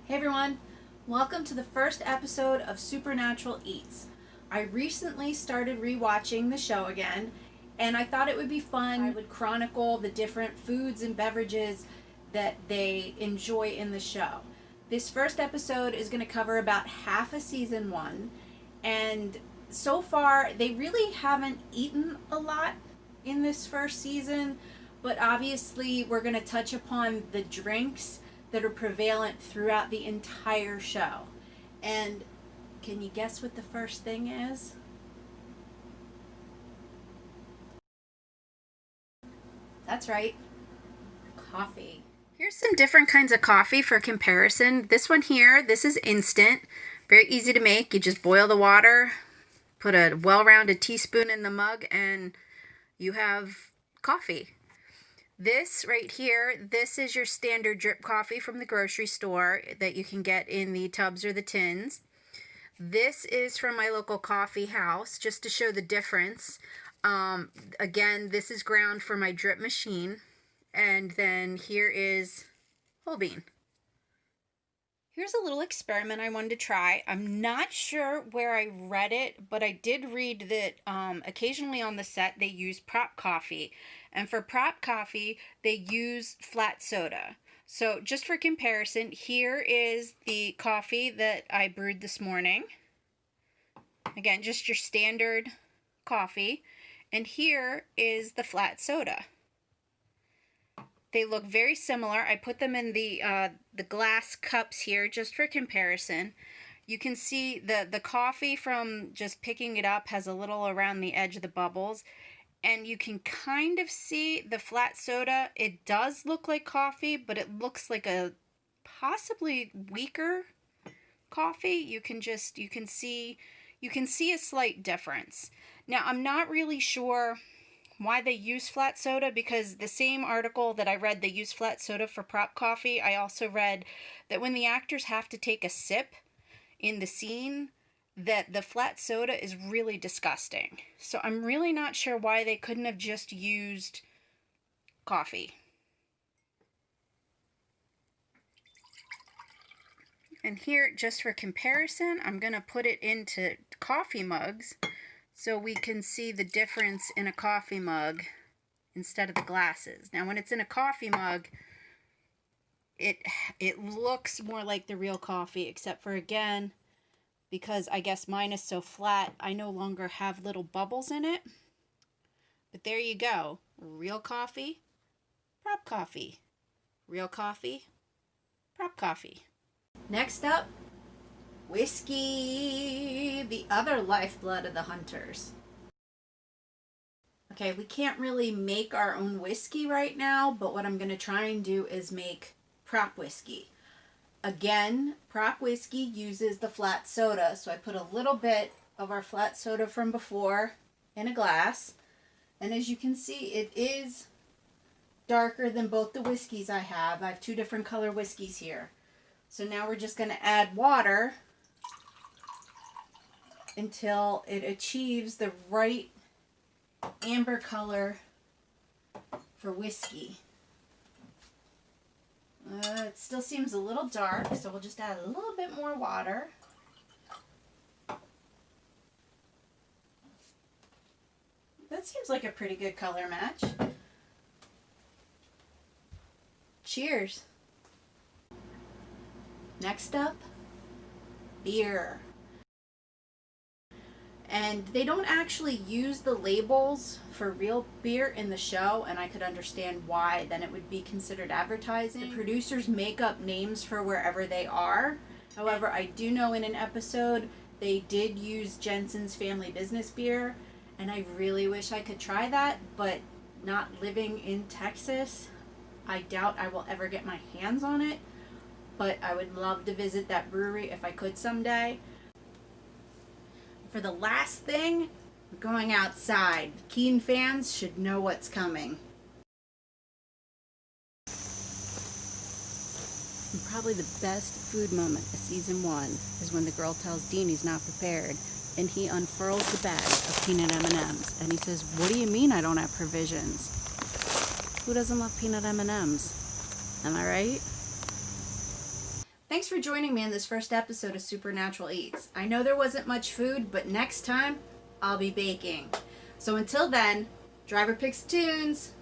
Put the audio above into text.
Hey everyone, welcome to the first episode of Supernatural Eats. I recently started rewatching the show again, and I thought it would be fun. I would chronicle the different foods and beverages that they enjoy in the show. This first episode is going to cover about half of season 1, and so far they really haven't eaten a lot in this first season, but obviously we're going to touch upon the drinks that are prevalent throughout the entire show. And can you guess what the first thing is? That's right, coffee. Here's some different kinds of coffee for comparison. This one here, this is instant, very easy to make. You just boil the water, put a well-rounded teaspoon in the mug, and you have coffee. This right here, this is your standard drip coffee from the grocery store that you can get in the tubs or the tins. This is from my local coffee house, just to show the difference. Again, this is ground for my drip machine. And then here is whole bean. Here's a little experiment I wanted to try. I'm not sure where I read it, but I did read that occasionally on the set they use prop coffee. And for prop coffee, they use flat soda. So just for comparison, here is the coffee that I brewed this morning. Again, just your standard coffee. And here is the flat soda. They look very similar. I put them in the glass cups here just for comparison. You can see the coffee from just picking it up has a little around the edge of the bubbles. And you can kind of see the flat soda. It does look like coffee, but it looks like a possibly weaker coffee. You can see a slight difference. Now, I'm not really sure why they use flat soda, because the same article that I read they use flat soda for prop coffee, I also read that when the actors have to take a sip in the scene, that the flat soda is really disgusting. So I'm really not sure why they couldn't have just used coffee. And here, just for comparison, I'm going to put it into coffee mugs so we can see the difference in a coffee mug instead of the glasses. Now, when it's in a coffee mug, it looks more like the real coffee, except for, again, because I guess mine is so flat, I no longer have little bubbles in it. But there you go. Real coffee, prop coffee. Real coffee, prop coffee. Next up, whiskey, the other lifeblood of the hunters. Okay, we can't really make our own whiskey right now, but what I'm going to try and do is make prop whiskey. Again, prop whiskey uses the flat soda, so I put a little bit of our flat soda from before in a glass. And as you can see, it is darker than both the whiskeys I have. I have two different color whiskeys here. So now we're just going to add water until it achieves the right amber color for whiskey. It still seems a little dark, so we'll just add a little bit more water. That seems like a pretty good color match. Cheers. Next up, beer. And they don't actually use the labels for real beer in the show, and I could understand why. Then it would be considered advertising. The producers make up names for wherever they are. However, I do know in an episode they did use Jensen's Family Business beer, and I really wish I could try that, but not living in Texas, I doubt I will ever get my hands on it. But I would love to visit that brewery if I could someday. For the last thing, we're going outside. Keen fans should know what's coming. And probably the best food moment of season 1 is when the girl tells Dean he's not prepared, and he unfurls the bag of peanut M&Ms, and he says, "What do you mean I don't have provisions?" Who doesn't love peanut M&Ms? Am I right? Thanks for joining me in this first episode of Supernatural Eats. I know there wasn't much food, but next time I'll be baking. So until then, driver picks tunes.